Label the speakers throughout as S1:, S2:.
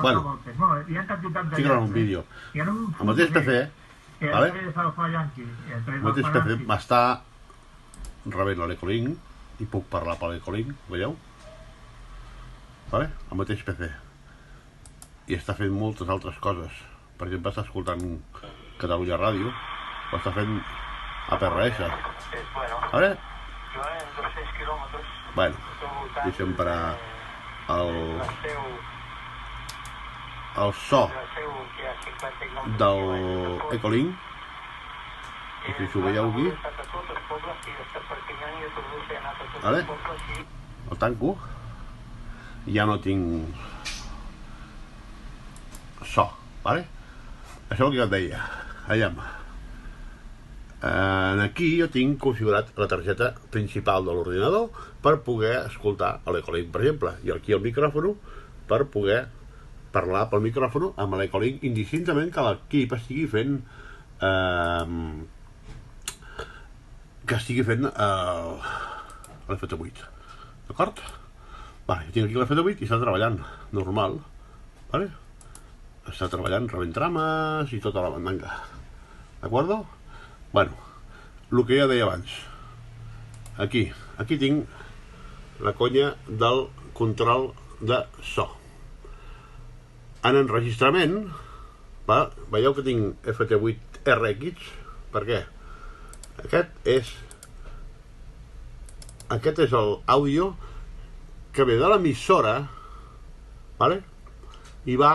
S1: Bueno, estic gravant un vídeo. El mateix PC, vale? El mateix PC m'està rebent l'Ecolink i puc parlar per l'Ecolink, veieu? Vale? El mateix PC. I està fent moltes altres coses. Per exemple, està escoltant Catalunya Ràdio, o està fent APRS. Vale? Bueno, deixem parar el so del Ecolink, i si ho veieu aquí, vale? El tanco, i ja no tinc so, vale? Això és el que et deia. Aviam. Aquí jo tinc configurat la targeta principal de l'ordinador per poder escoltar l'Ecolink, per exemple, i aquí el micròfon per poder parlar pel micròfon amb l'Ecolink indistintament que l'equip estigui fent l'FT8, d'acord? Vale, jo tinc aquí l'FT8 i està treballant normal, vale? Està treballant rebent trames i tota la mandanga, d'acord? Bueno, el que ja deia abans, aquí tinc la conya del control de so. En enregistrament, veieu que tinc FT8RX, per què? Aquest és l'àudio que ve de l'emissora, vale? I va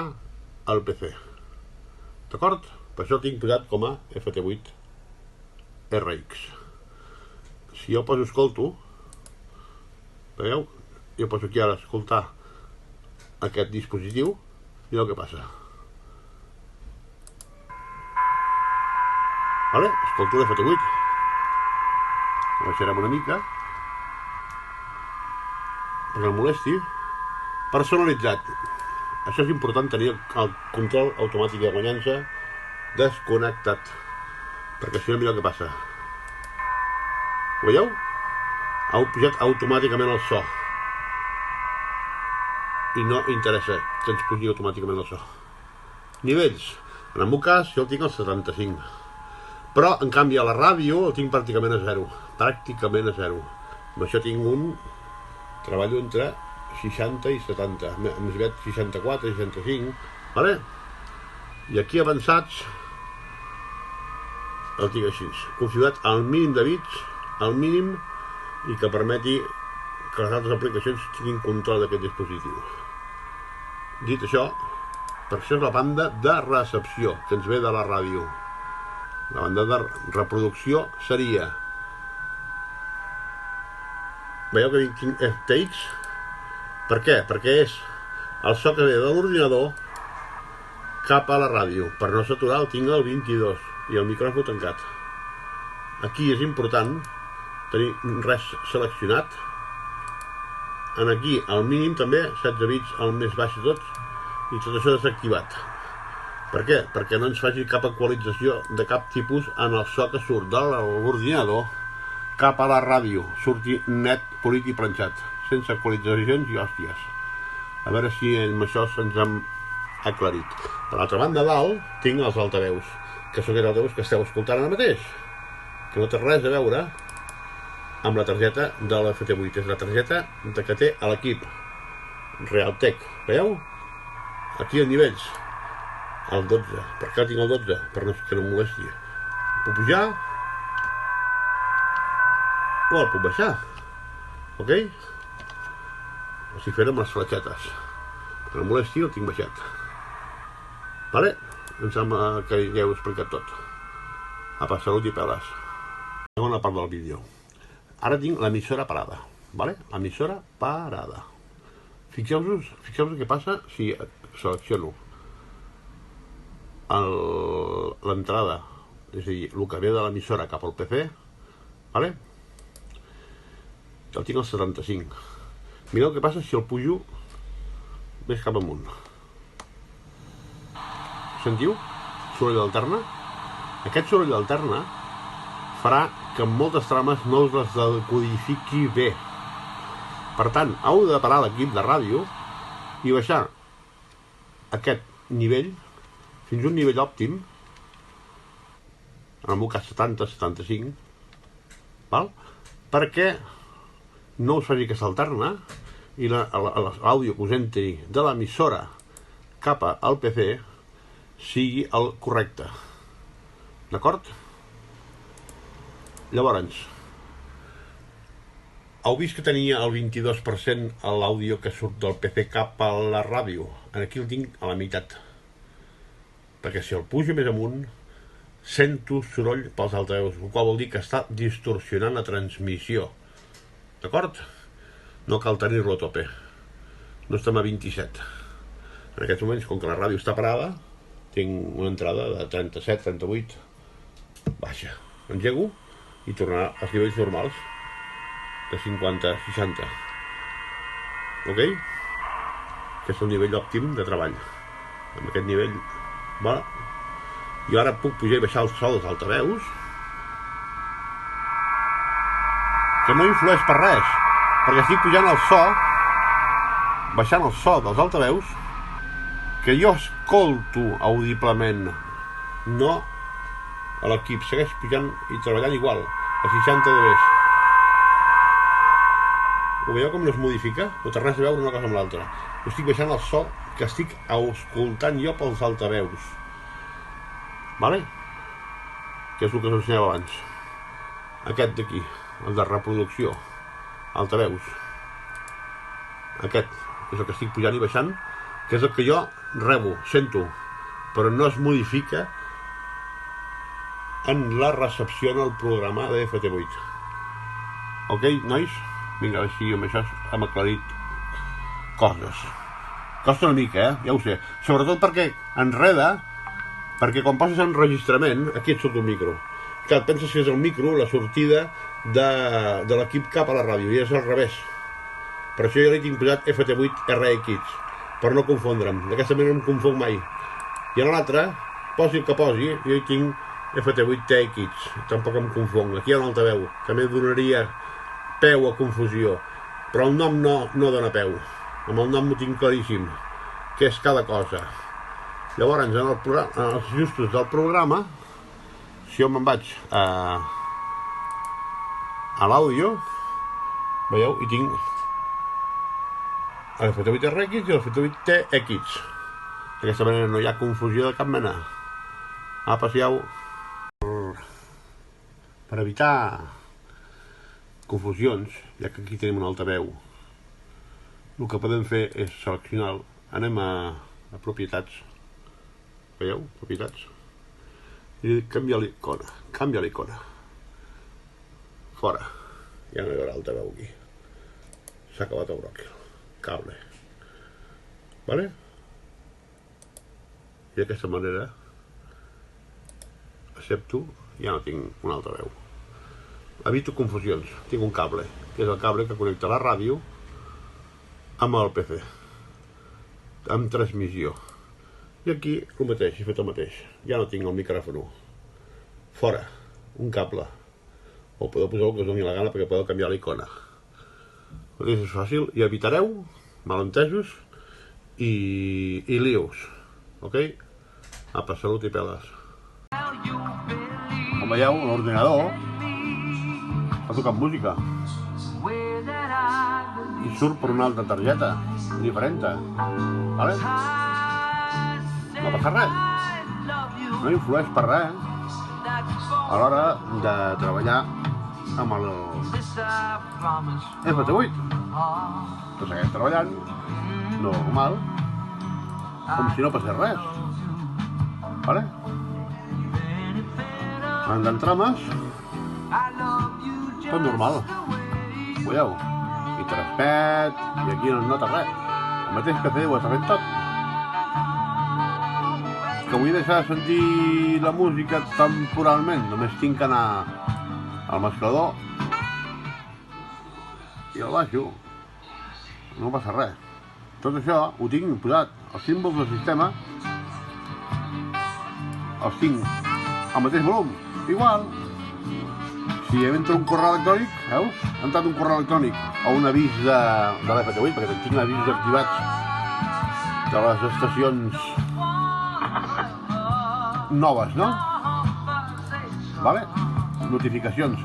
S1: al PC, d'acord? Per això el tinc posat com a FT8RX. Si jo poso escolto, veieu? Jo poso aquí ara a escoltar aquest dispositiu, mireu què passa. Vale? Escolto l'FT8. Ho baixarem una mica perquè el molesti. Personalitzat. Això és important, tenir el control automàtic de guanyança desconnectat, perquè si no, mireu què passa. Ho veieu? Ha pujat automàticament el so i no interessa que ens pugi automàticament el so. Nivells. En el meu cas jo el tinc al 75, però en canvi a la ràdio el tinc pràcticament a 0. Pràcticament a 0. Amb això tinc treballo entre 60 i 70, més aviat 64, 65, vale? I aquí avançats el tinc així, configurat al mínim de bits, al mínim, i que permeti que les altres aplicacions tinguin control d'aquest dispositiu. Dit això, per això és la banda de recepció, que ens ve de la ràdio. La banda de reproducció seria... Veieu que tinc FTX? Per què? Perquè és el so que ve de l'ordinador cap a la ràdio. Per no saturar el tinc al 22 i el micròfon tancat. Aquí és important tenir res seleccionat. En aquí, al mínim també, 16 bits al més baix de tots, i tot això desactivat. Per què? Perquè no ens faci cap actualització de cap tipus en el so que surt de l'ordinador cap a la ràdio. Surti net, polit i planxat, sense actualitzacions i hòsties. A veure si amb això se'ns hem aclarit. Per l'altra banda, dalt, tinc els altaveus, que són aquests altaveus que esteu escoltant ara mateix, que no té res a veure amb la targeta de la FT8. És la targeta que té a l'equip Realtek. Veieu? Aquí en nivells. El 12. Per què tinc el 12? Per que no em molesti. Puc pujar? O el puc baixar? Ok? O si fem amb les fletxetes. Que no em molesti, el tinc baixat. Vale? Em sembla que ja heu explicat tot. Apa, salut i peles. Segona part del vídeo. Ara tinc l'emissora parada, vale? L'emissora parada. Fixeu-vos què passa si selecciono l'entrada, és a dir, el que ve de l'emissora cap al PC, vale? El tinc al 75. Mireu què passa si el pujo més cap amunt. Sentiu? Soroll d'alterna? Aquest soroll d'alterna farà que en moltes trames no us les decodifiqui bé. Per tant, heu de parar l'equip de ràdio i baixar aquest nivell fins a un nivell òptim, en el meu cas 70-75, val? Perquè no us faci que s'alterna i l'àudio que us entri de l'emissora cap al PC sigui el correcte. D'acord? Llavors, heu vist que tenia el 22% a l'àudio que surt del PC cap a la ràdio? Aquí el tinc a la meitat. Perquè si el pujo més amunt, sento soroll pels altaveus, el qual vol dir que està distorsionant la transmissió. D'acord? No cal tenir-lo a tope. No estem a 27. En aquests moments, com que la ràdio està parada, tinc una entrada de 37, 38. Baixa. Engego i tornarà als nivells normals de 50, 60. Ok? Aquest és el nivell òptim de treball. Amb aquest nivell, va. Jo ara puc pujar i baixar el so dels altaveus, que no influeix per res, perquè estic pujant el so, baixant el so dels altaveus, que jo escolto audiblement, no a l'equip. Segueix pujant i treballant igual, a 60 dB. Ho veieu com no es modifica? No té res a veure una cosa amb l'altra. Estic baixant el so que estic escoltant jo pels altaveus. Vale? Que és el que us ensenyava abans. Aquest d'aquí, el de reproducció, altaveus. Aquest és el que estic pujant i baixant, que és el que jo rebo, sento, però no es modifica en la recepció en el programa de FT8. Ok, nois? Vinga, així amb això hem aclarit coses. Costa una mica, ja ho sé. Sobretot perquè enreda, perquè quan passes enregistrament, aquí et surt un micro. Clar, et penses que és el micro, la sortida de l'equip cap a la ràdio, i és al revés. Per això jo li tinc posat FT8 RX, per no confondre'm. D'aquesta manera no em confonc mai. I en l'altre, posi el que posi, jo hi tinc FT8 TX, tampoc em confonc. Aquí hi ha un altaveu, també donaria peu a confusió, però el nom no dona peu. Amb el nom ho tinc claríssim, què és cada cosa. Llavors, en els ajustos del programa, si jo me'n vaig a l'àudio, veieu, hi tinc el FT8 RX i el FT8 TX. D'aquesta manera no hi ha confusió de cap mena. Apa, siau. Per evitar confusions, ja que aquí tenim un altaveu, el que podem fer és seleccionar. Anem a propietats. Veieu? Propietats. I canvia l'icona. Canvia l'icona. Fora. Ja no hi haurà altaveu aquí. S'ha acabat el bròquil. Cable. Vale? I d'aquesta manera accepto, ja no tinc un altaveu. Evito confusions. Tinc un cable, que és el cable que connecta la ràdio amb el PC, amb transmissió. I aquí el mateix, he fet el mateix. Ja no tinc el micròfon. Fora, un cable. O podeu posar el que us doni la gana perquè podeu canviar l'icona. És fàcil i evitareu malentesos i líos. Ok? Apa, salut i peles. Com veieu, l'ordinador ha tocat música i surt per una altra targeta diferent, vale? No passa res, no influeix per res a l'hora de treballar amb el FT8, que segueix treballant normal, com si no passés res, vale? En d'entrames tot normal, veieu? I traspet, i aquí no es nota res. El mateix PC ho està fent tot. Que vull deixar de sentir la música temporalment, només tinc que anar al mesclador i el baixo. No passa res. Tot això ho tinc posat. Els símbols del sistema els tinc al mateix volum, igual. Si entra un correu electrònic, veus? Ha entrat un correu electrònic o un avís de l'FT8, perquè tinc avisos activats de les estacions noves, no? Vale? Notificacions.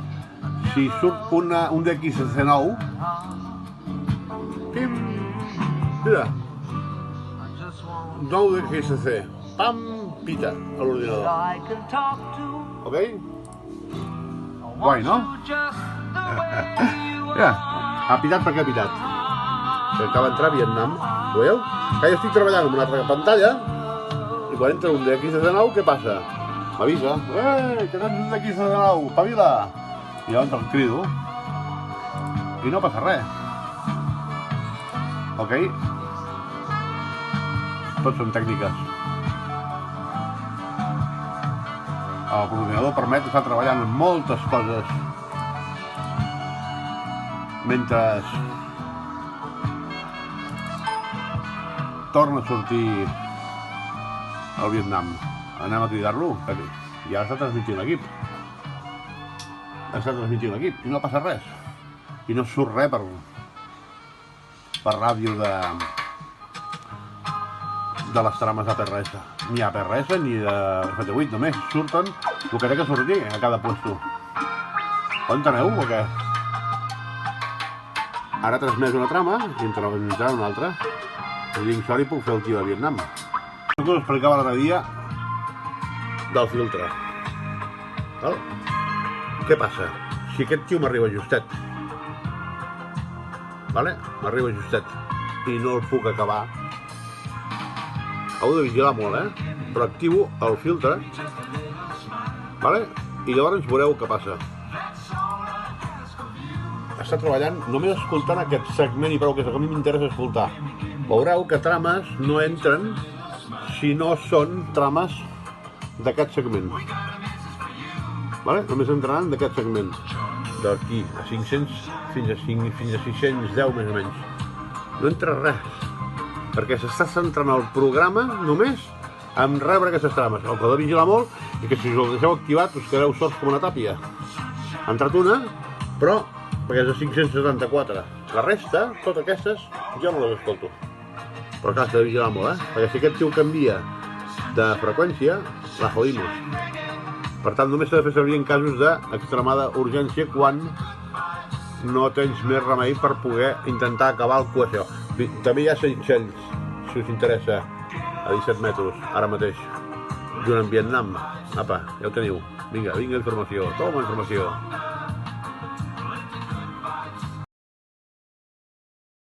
S1: Si surt un DXC nou, pim, mira, nou DXC, pam, pita a l'ordinador. Ok? Guai, no? Mira, ha pitat perquè ha pitat. Que acaba d'entrar a Vietnam. Ho veieu? Que jo estic treballant amb una altra pantalla i quan entra un DXC9, què passa? M'avisa. Que tens un DXC9, pavila! I llavors el crido i no passa res. Ok? Tot són tècniques. L'ordinador permet estar treballant en moltes coses mentre torna a sortir al Vietnam. Anem a cridar-lo, i ara està transmitint l'equip. Està transmitint l'equip i no passa res. I no surt res per ràdio de les trames APRS. Ni APRS ni de FT8, només surten el que té que sortir a cada puesto. Ho enteneu o què? Ara ha transmès una trama i en transmetrà una altra. I dic, sort, puc fer el tio de Vietnam. El que us explicava l'altre dia del filtre. Val? Què passa? Si aquest tio m'arriba justet, vale? M'arriba justet i no el puc acabar, heu de vigilar molt, però activo el filtre, vale? I llavors veureu què passa. Està treballant només escoltant aquest segment i prou, que és el que a mi m'interessa escoltar. Veureu que trames no entren si no són trames d'aquest segment. Vale? Només entraran d'aquest segment. D'aquí a 500 fins a 610 més o menys. No entra res. Perquè s'està centrant el programa només en rebre aquestes trames. El que heu de vigilar molt és que si us el deixeu activat us quedareu sorts com una tàpia. Ha entrat una, però perquè és de 574. La resta, totes aquestes, jo no les escolto. Però clar, s'ha de vigilar molt, perquè si aquest tio canvia de freqüència, la jodimos. Per tant, només s'ha de fer servir en casos d'extremada urgència quan no tens més remei per poder intentar acabar el QSO. També hi ha Seychelles, si us interessa, a 17 metres, ara mateix, junt amb Vietnam. Apa, ja ho teniu. Vinga, informació, toma informació.